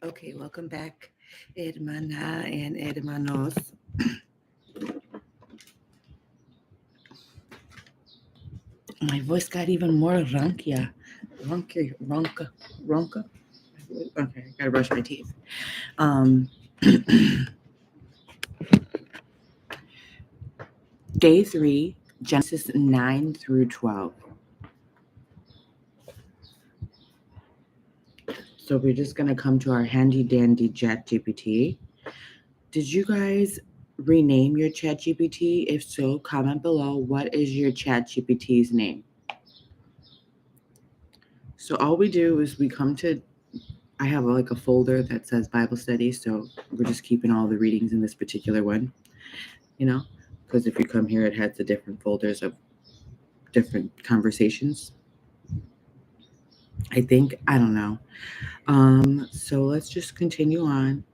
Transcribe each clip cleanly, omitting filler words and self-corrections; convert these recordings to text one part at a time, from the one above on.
Okay, welcome back, hermana and hermanos. My voice got even more ronka. Okay, gotta brush my teeth. Um, Day 3, Genesis 9 through 12. So we're just gonna come to our handy dandy Chat GPT. Did you guys rename your Chat GPT? If so, comment below. What is your Chat GPT's name? So all we do is we come to, I have like a folder that says Bible study. So we're just keeping all the readings in this particular one, because if you come here, it has the different folders of different conversations. I think, I don't know. So let's just continue on.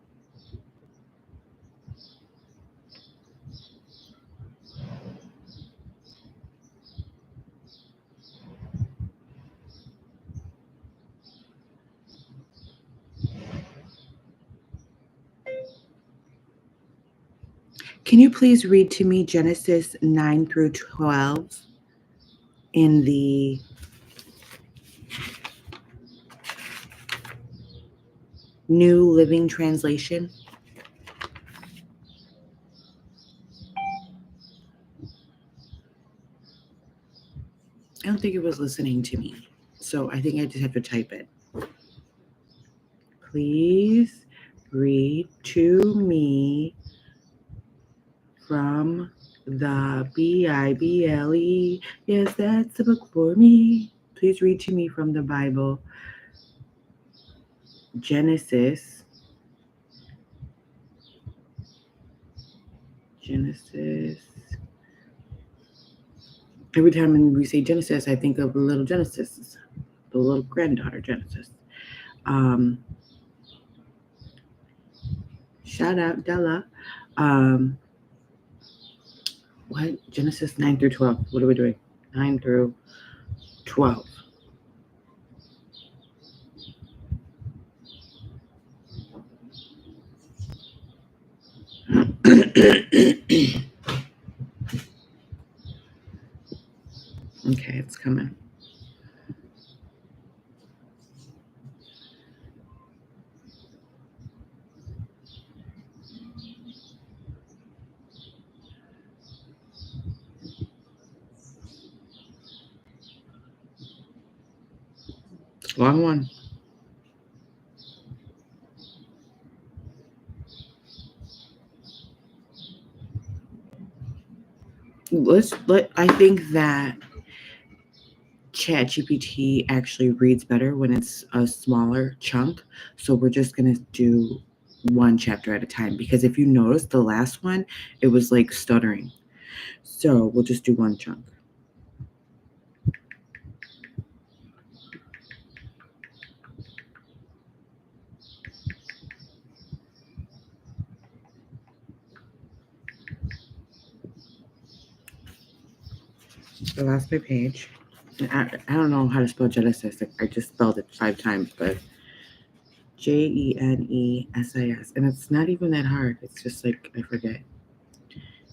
Can you please read to me Genesis 9 through 12 in the New Living Translation? I don't think it was listening to me, so I think I just have to type it. Please read to me from the Bible. Yes, that's the book for me. Please read to me from the Bible. Genesis. Every time we say Genesis, I think of the little Genesis, the little granddaughter Genesis. Shout out Della. What? Genesis 9 through 12. What are we doing? 9 through 12. Okay, it's coming. Long one. I think that ChatGPT actually reads better when it's a smaller chunk. So we're just going to do one chapter at a time, because if you notice the last one, it was like stuttering. So we'll just do one chunk. I lost my page. I don't know how to spell Genesis. I just spelled it 5 times, but Jenesis. And it's not even that hard. It's just like, I forget.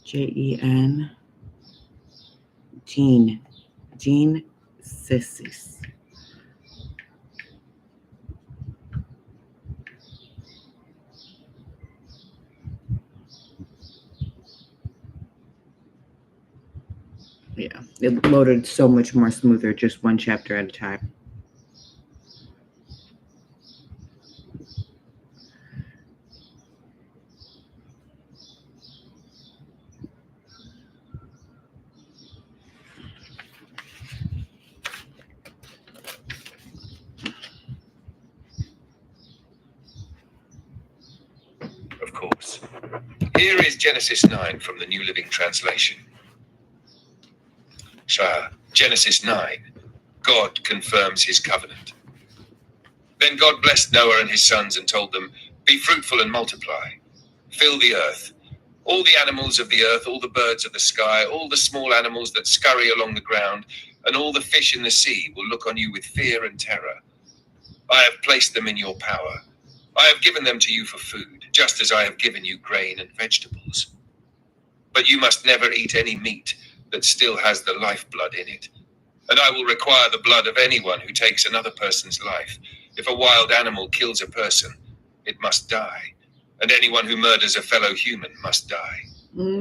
Jen. Gene Sissis. Yeah, it loaded so much more smoother, just one chapter at a time. Of course. Here is Genesis 9 from the New Living Translation. Genesis 9. God confirms his covenant. Then God blessed Noah and his sons and told them, "Be fruitful and multiply. Fill the earth. All the animals of the earth, all the birds of the sky, all the small animals that scurry along the ground, and all the fish in the sea will look on you with fear and terror. I have placed them in your power. I have given them to you for food, just as I have given you grain and vegetables. But you must never eat any meat that still has the lifeblood in it. And I will require the blood of anyone who takes another person's life. If a wild animal kills a person, it must die. And anyone who murders a fellow human must die.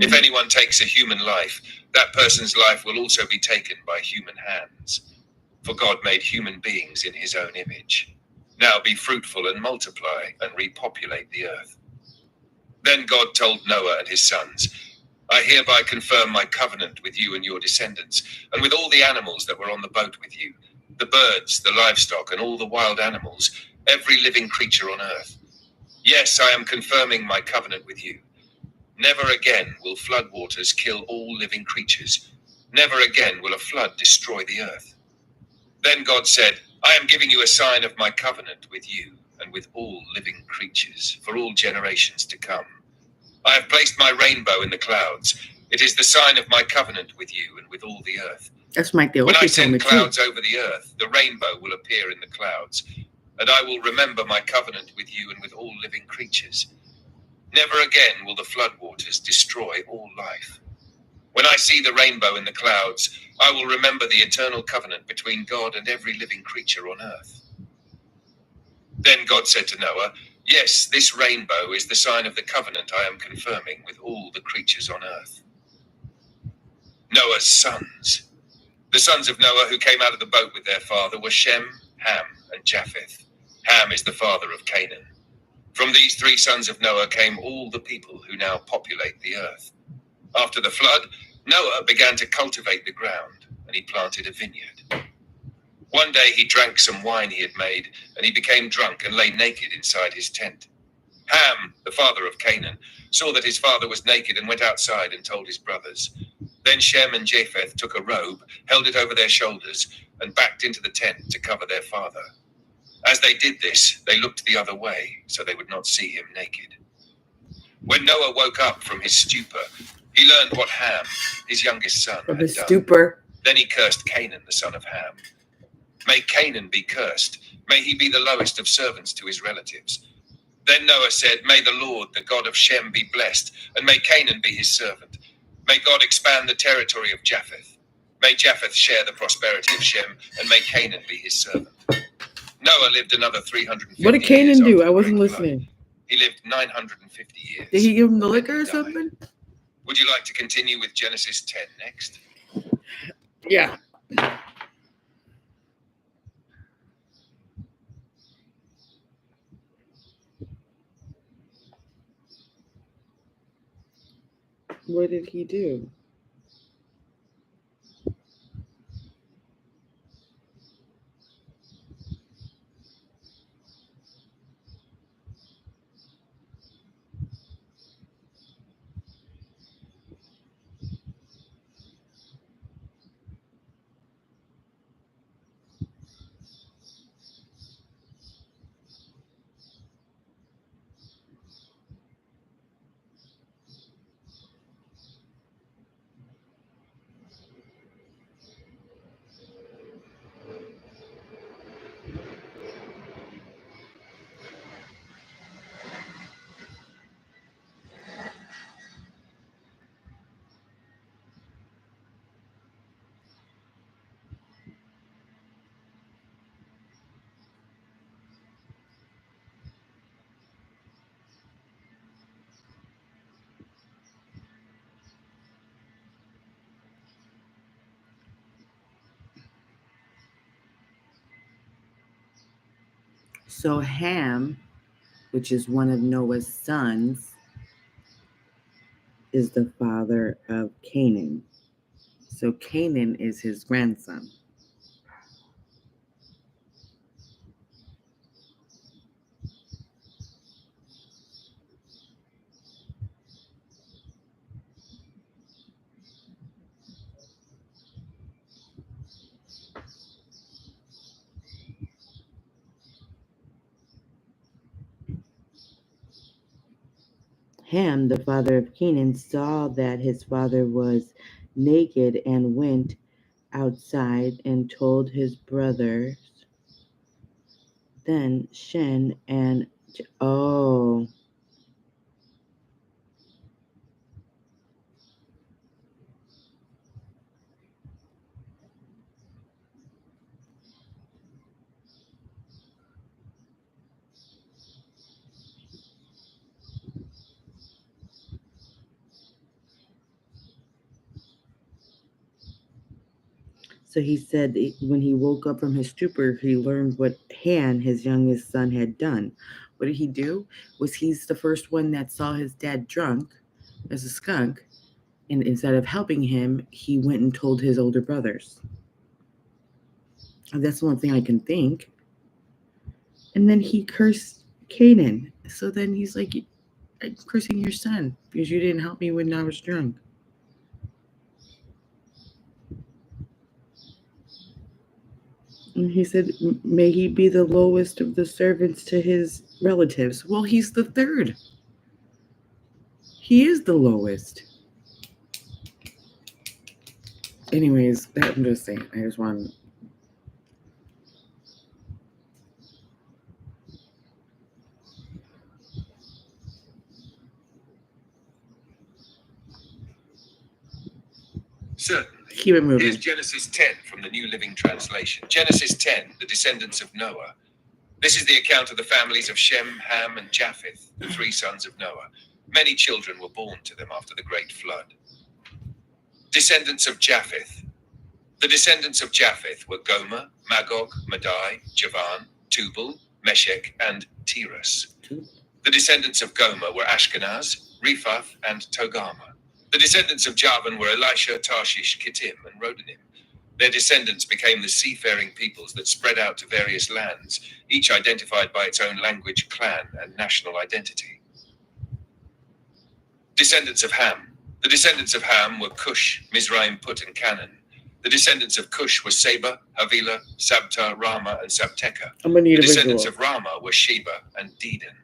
If anyone takes a human life, that person's life will also be taken by human hands. For God made human beings in his own image. Now be fruitful and multiply and repopulate the earth. Then God told Noah and his sons, I hereby confirm my covenant with you and your descendants, and with all the animals that were on the boat with you, the birds, the livestock, and all the wild animals, every living creature on earth. Yes, I am confirming my covenant with you. Never again will floodwaters kill all living creatures. Never again will a flood destroy the earth. Then God said, I am giving you a sign of my covenant with you and with all living creatures for all generations to come. I have placed my rainbow in the clouds. It is the sign of my covenant with you and with all the earth. That's Mike the When I told me send too. clouds over the earth, the rainbow will appear in the clouds, and I will remember my covenant with you and with all living creatures. Never again will the floodwaters destroy all life. When I see the rainbow in the clouds, I will remember the eternal covenant between God and every living creature on earth. Then God said to Noah, yes, this rainbow is the sign of the covenant I am confirming with all the creatures on earth. Noah's sons. The sons of Noah who came out of the boat with their father were Shem, Ham, and Japheth. Ham is the father of Canaan. From these three sons of Noah came all the people who now populate the earth. After the flood, Noah began to cultivate the ground, and he planted a vineyard. One day he drank some wine he had made, and he became drunk and lay naked inside his tent. Ham, the father of Canaan, saw that his father was naked and went outside and told his brothers. Then Shem and Japheth took a robe, held it over their shoulders, and backed into the tent to cover their father. As they did this, they looked the other way, so they would not see him naked. When Noah woke up from his stupor, he learned what Ham, his youngest son, From had his done. stupor. Then he cursed Canaan, the son of Ham. May Canaan be cursed. May he be the lowest of servants to his relatives. Then Noah said, may the Lord, the God of Shem, be blessed, and may Canaan be his servant. May God expand the territory of Japheth. May Japheth share the prosperity of Shem, and may Canaan be his servant. Noah lived another 350 What did years Canaan do? after I the wasn't great flood. listening. He lived 950 years. Did he give him the Then liquor he or died. something? Would you like to continue with Genesis 10 next? Yeah. What did he do? So Ham, which is one of Noah's sons, is the father of Canaan. So Canaan is his grandson. Ham, the father of Canaan, saw that his father was naked and went outside and told his brothers. Then Shem and Oh, so he said that when he woke up from his stupor, he learned what Han, his youngest son, had done. What did he do? Was he's the first one that saw his dad drunk as a skunk, and instead of helping him, he went and told his older brothers. And that's the one thing I can think. And then he cursed Canaan. So then he's like, I'm cursing your son because you didn't help me when I was drunk. And he said, may he be the lowest of the servants to his relatives. Well, he's the third. He is the lowest. Anyways, I'm just saying. I just want. Certainly. Keep it moving. Here's Genesis 10 from the New Living Translation. Genesis 10, the descendants of Noah. This is the account of the families of Shem, Ham, and Japheth, the three sons of Noah. Many children were born to them after the great flood. Descendants of Japheth. The descendants of Japheth were Gomer, Magog, Madai, Javan, Tubal, Meshech, and Tiras. The descendants of Gomer were Ashkenaz, Rephath, and Togarmah. The descendants of Javan were Elisha, Tarshish, Kittim, and Rodanim. Their descendants became the seafaring peoples that spread out to various lands, each identified by its own language, clan, and national identity. Descendants of Ham. The descendants of Ham were Cush, Mizraim, Put, and Canaan. The descendants of Cush were Seba, Havilah, Sabta, Rama, and Sabteca. The descendants of Rama were Sheba and Dedan.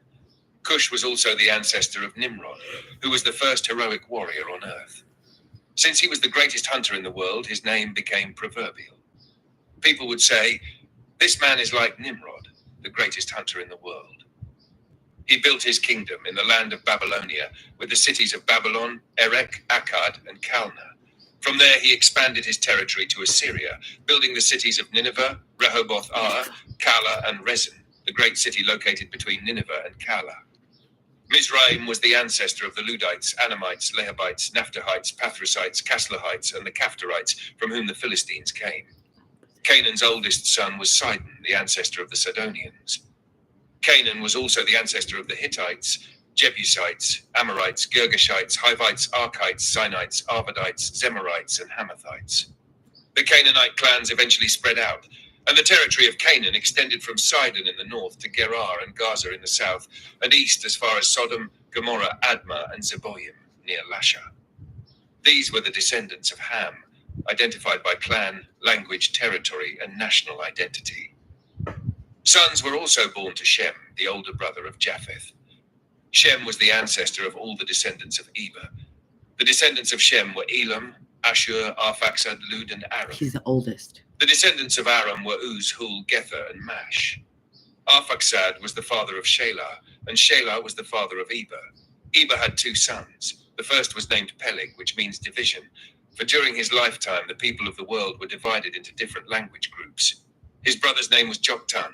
Cush was also the ancestor of Nimrod, who was the first heroic warrior on earth. Since he was the greatest hunter in the world, his name became proverbial. People would say, this man is like Nimrod, the greatest hunter in the world. He built his kingdom in the land of Babylonia with the cities of Babylon, Erech, Akkad, and Calneh. From there he expanded his territory to Assyria, building the cities of Nineveh, Rehoboth-ar, Calah, and Rezin, the great city located between Nineveh and Calah. Mizraim was the ancestor of the Ludites, Anamites, Lehabites, Naphtuhites, Pathrusites, Caslahites, and the Caphtorites, from whom the Philistines came. Canaan's oldest son was Sidon, the ancestor of the Sidonians. Canaan was also the ancestor of the Hittites, Jebusites, Amorites, Girgashites, Hivites, Archites, Sinites, Arvadites, Zemarites, and Hamathites. The Canaanite clans eventually spread out, and the territory of Canaan extended from Sidon in the north to Gerar and Gaza in the south, and east as far as Sodom, Gomorrah, Admah, and Zeboim near Lasha. These were the descendants of Ham, identified by clan, language, territory, and national identity. Sons were also born to Shem, the older brother of Japheth. Shem was the ancestor of all the descendants of Eber. The descendants of Shem were Elam, Ashur, Arphaxad, Lud, and Aram. He's the oldest. The descendants of Aram were Uz, Hul, Gether, and Mash. Arphaxad was the father of Shelah, and Shelah was the father of Eber. Eber had two sons. The first was named Peleg, which means division, for during his lifetime the people of the world were divided into different language groups. His brother's name was Joktan.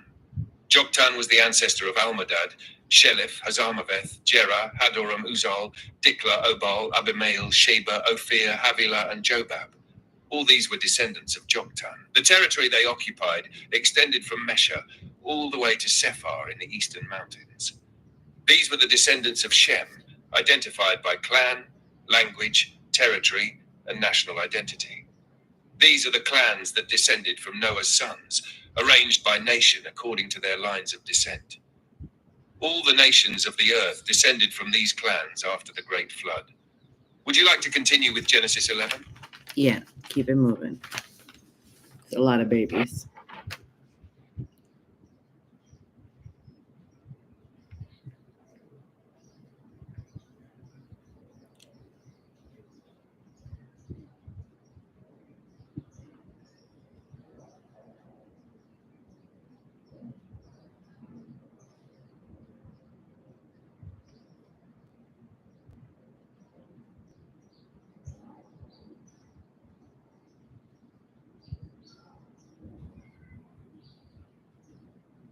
Joktan was the ancestor of Almodad, Shelif, Hazarmaveth, Jerah, Hadoram, Uzal, Dikla, Obal, Abimael, Sheba, Ophir, Havilah, and Jobab. All these were descendants of Joktan. The territory they occupied extended from Mesha all the way to Sephar in the eastern mountains. These were the descendants of Shem, identified by clan, language, territory, and national identity. These are the clans that descended from Noah's sons, arranged by nation according to their lines of descent. All the nations of the earth descended from these clans after the great flood. Would you like to continue with Genesis 11? Yeah, keep it moving. It's a lot of babies.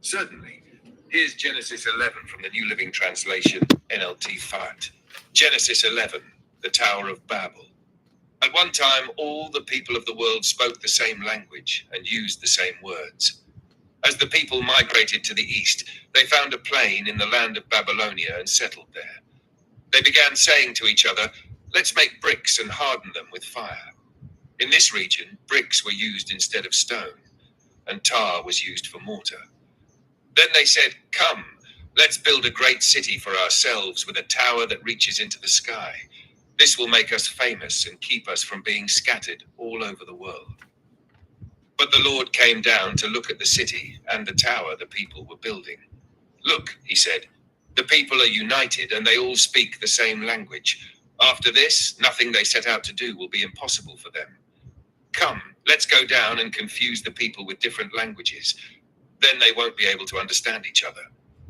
Certainly. Here's Genesis 11 from the New Living Translation, NLT Fat. Genesis 11, the Tower of Babel. At one time, all the people of the world spoke the same language and used the same words. As the people migrated to the east, they found a plain in the land of Babylonia and settled there. They began saying to each other, "Let's make bricks and harden them with fire." In this region, bricks were used instead of stone, and tar was used for mortar. Then they said, "Come, let's build a great city for ourselves with a tower that reaches into the sky. This will make us famous and keep us from being scattered all over the world." But the Lord came down to look at the city and the tower the people were building. "Look," he said, "the people are united and they all speak the same language. After this, nothing they set out to do will be impossible for them. Come, let's go down and confuse the people with different languages. Then they won't be able to understand each other."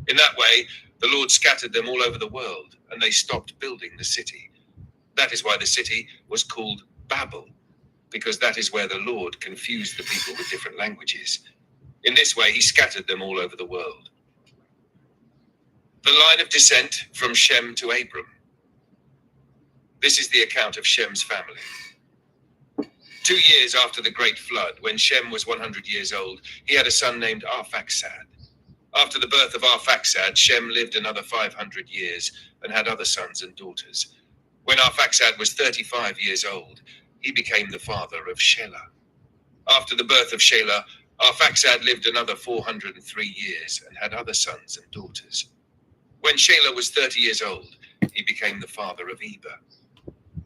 In that way, the Lord scattered them all over the world, and they stopped building the city. That is why the city was called Babel, because that is where the Lord confused the people with different languages. In this way, he scattered them all over the world. The line of descent from Shem to Abram. This is the account of Shem's family. 2 years after the great flood, when Shem was 100 years old, he had a son named Arphaxad. After the birth of Arphaxad, Shem lived another 500 years and had other sons and daughters. When Arphaxad was 35 years old, he became the father of Shelah. After the birth of Shelah, Arphaxad lived another 403 years and had other sons and daughters. When Shelah was 30 years old, he became the father of Eber.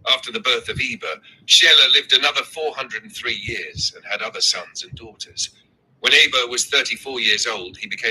After the birth of Eber, Shelah lived another 403 years and had other sons and daughters. When Eber was 34 years old, he became